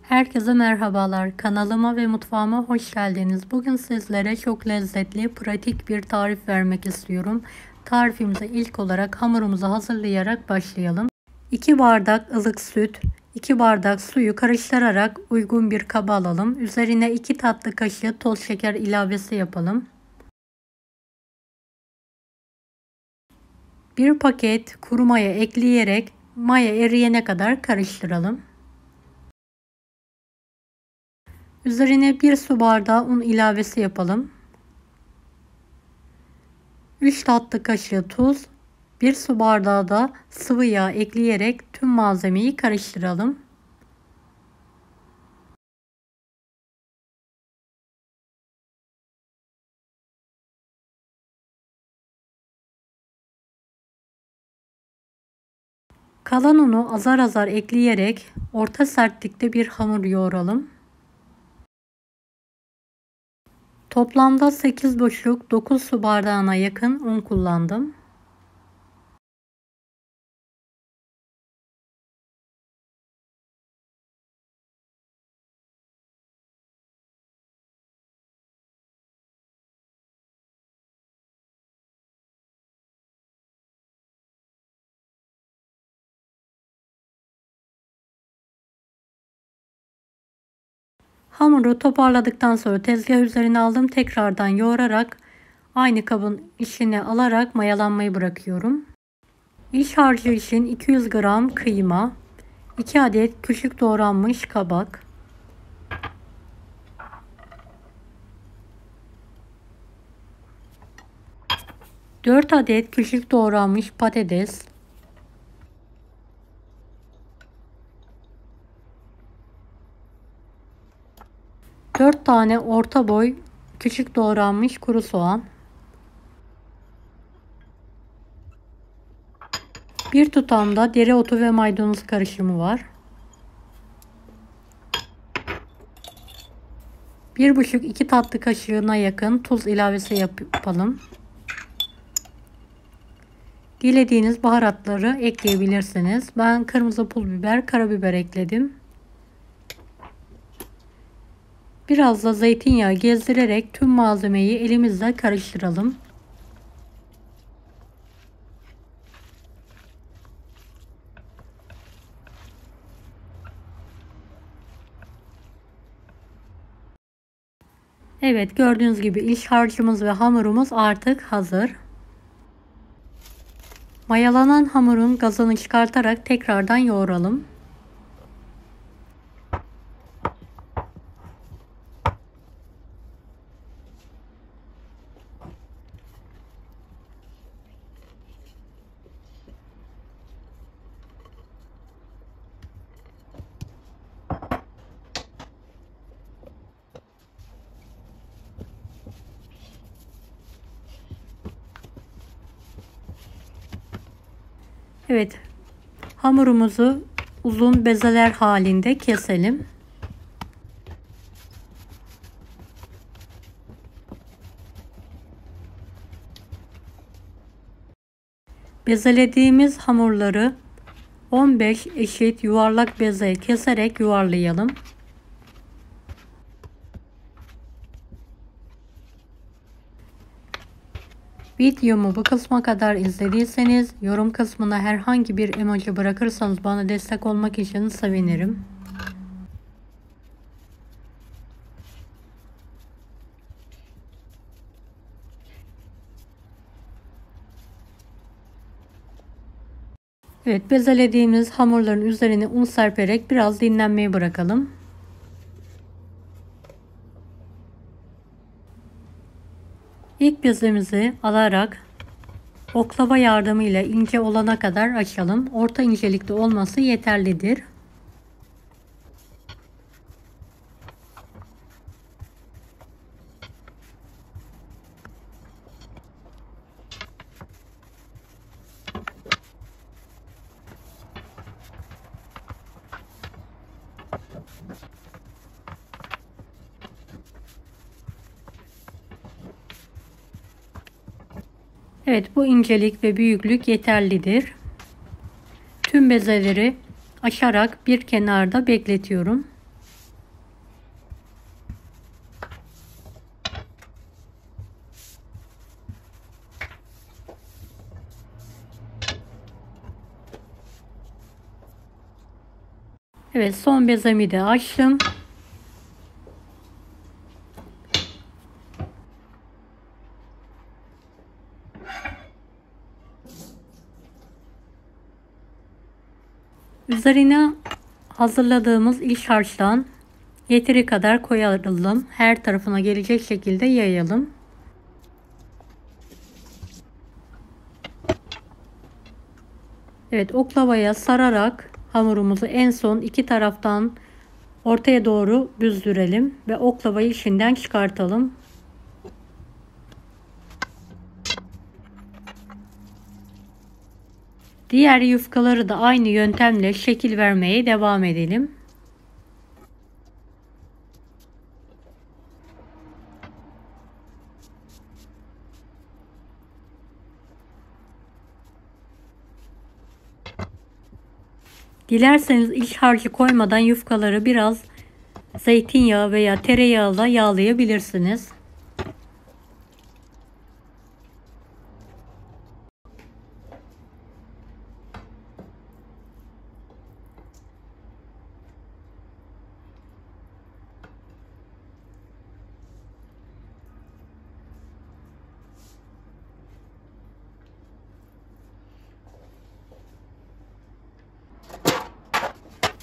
Herkese merhabalar. Kanalıma ve mutfağıma hoş geldiniz. Bugün sizlere çok lezzetli, pratik bir tarif vermek istiyorum. Tarifimize ilk olarak hamurumuzu hazırlayarak başlayalım. 2 bardak ılık süt, 2 bardak suyu karıştırarak uygun bir kaba alalım. Üzerine 2 tatlı kaşığı toz şeker ilavesi yapalım. 1 paket kuru maya ekleyerek maya eriyene kadar karıştıralım. Üzerine 1 su bardağı un ilavesi yapalım. 3 tatlı kaşığı tuz, 1 su bardağı da sıvı yağ ekleyerek tüm malzemeyi karıştıralım. Kalan unu azar azar ekleyerek orta sertlikte bir hamur yoğuralım. Toplamda 8,5-9 su bardağına yakın un kullandım. Hamuru toparladıktan sonra tezgah üzerine aldım. Tekrardan yoğurarak aynı kabın içine alarak mayalanmayı bırakıyorum. İç harcı için 200 gram kıyma, 2 adet küçük doğranmış kabak, 4 adet küçük doğranmış patates, 4 tane orta boy küçük doğranmış kuru soğan, 1 tutam da dereotu ve maydanoz karışımı var. 1,5-2 tatlı kaşığına yakın tuz ilavesi yapalım. Dilediğiniz baharatları ekleyebilirsiniz. Ben kırmızı pul biber, karabiber ekledim. Biraz da zeytinyağı gezdirerek tüm malzemeyi elimizle karıştıralım. Evet, gördüğünüz gibi iç harcımız ve hamurumuz artık hazır. Mayalanan hamurun gazını çıkartarak tekrardan yoğuralım. Evet, hamurumuzu uzun bezeler halinde keselim. Bezelediğimiz hamurları 15 eşit yuvarlak beze keserek yuvarlayalım. Videomu bu kısma kadar izlediyseniz yorum kısmına herhangi bir emoji bırakırsanız bana destek olmak için sevinirim. Evet, bezelediğimiz hamurların üzerine un serperek biraz dinlenmeye bırakalım. İlk bezemizi alarak oklava yardımıyla ince olana kadar açalım. Orta incelikte olması yeterlidir. Evet, bu incelik ve büyüklük yeterlidir. Tüm bezeleri açarak bir kenarda bekletiyorum. Evet, son bezemi de açtım. Üzerine hazırladığımız iç harçtan yeteri kadar koyalım. Her tarafına gelecek şekilde yayalım. Evet, oklavaya sararak hamurumuzu en son iki taraftan ortaya doğru büzdürelim ve oklavayı içinden çıkartalım. Diğer yufkaları da aynı yöntemle şekil vermeye devam edelim. Dilerseniz iç harcı koymadan yufkaları biraz zeytinyağı veya tereyağıyla yağlayabilirsiniz.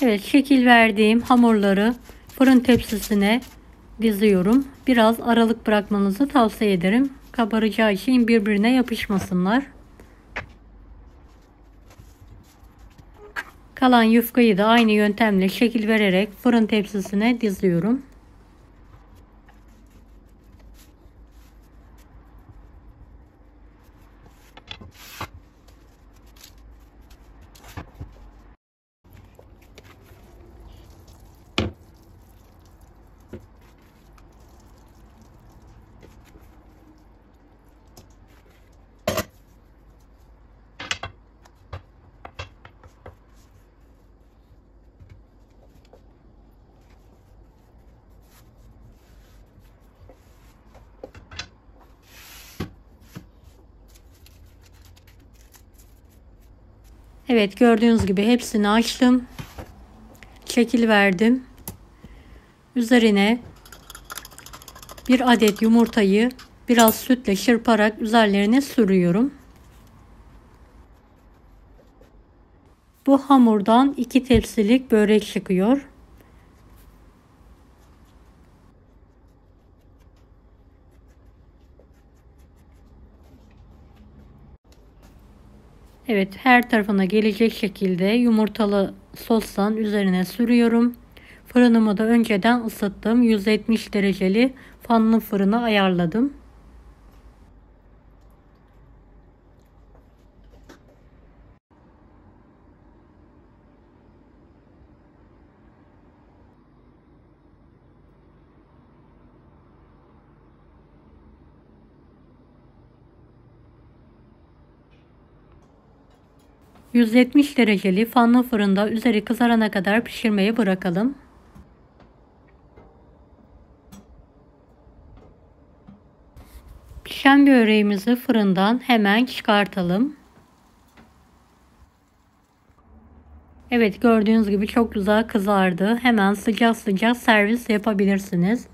Evet, şekil verdiğim hamurları fırın tepsisine diziyorum. Biraz aralık bırakmanızı tavsiye ederim. Kabaracağı için birbirine yapışmasınlar. Kalan yufkayı da aynı yöntemle şekil vererek fırın tepsisine diziyorum. Evet, gördüğünüz gibi hepsini açtım. Şekil verdim. Üzerine bir adet yumurtayı biraz sütle çırparak üzerlerine sürüyorum. Bu hamurdan 2 tepsilik börek çıkıyor. Evet, her tarafına gelecek şekilde yumurtalı sostan üzerine sürüyorum. Fırınımı da önceden ısıttım. 170 dereceli fanlı fırına ayarladım. ...170 dereceli fanlı fırında üzeri kızarana kadar pişirmeye bırakalım. Pişen böreğimizi fırından hemen çıkartalım. Evet, gördüğünüz gibi çok güzel kızardı. Hemen sıcak sıcak servis yapabilirsiniz.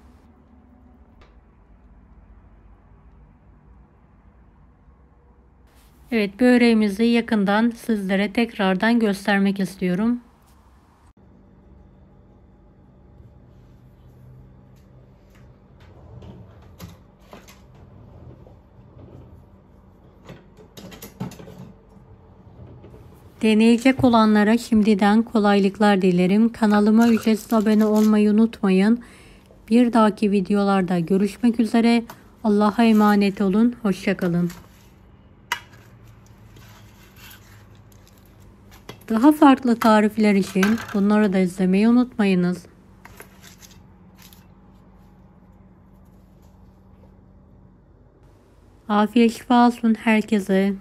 Evet, böreğimizi yakından sizlere tekrardan göstermek istiyorum. Deneyecek olanlara şimdiden kolaylıklar dilerim. Kanalıma ücretsiz abone olmayı unutmayın. Bir dahaki videolarda görüşmek üzere. Allah'a emanet olun. Hoşça kalın. Daha farklı tarifler için bunları da izlemeyi unutmayınız. Afiyet şifa olsun herkese.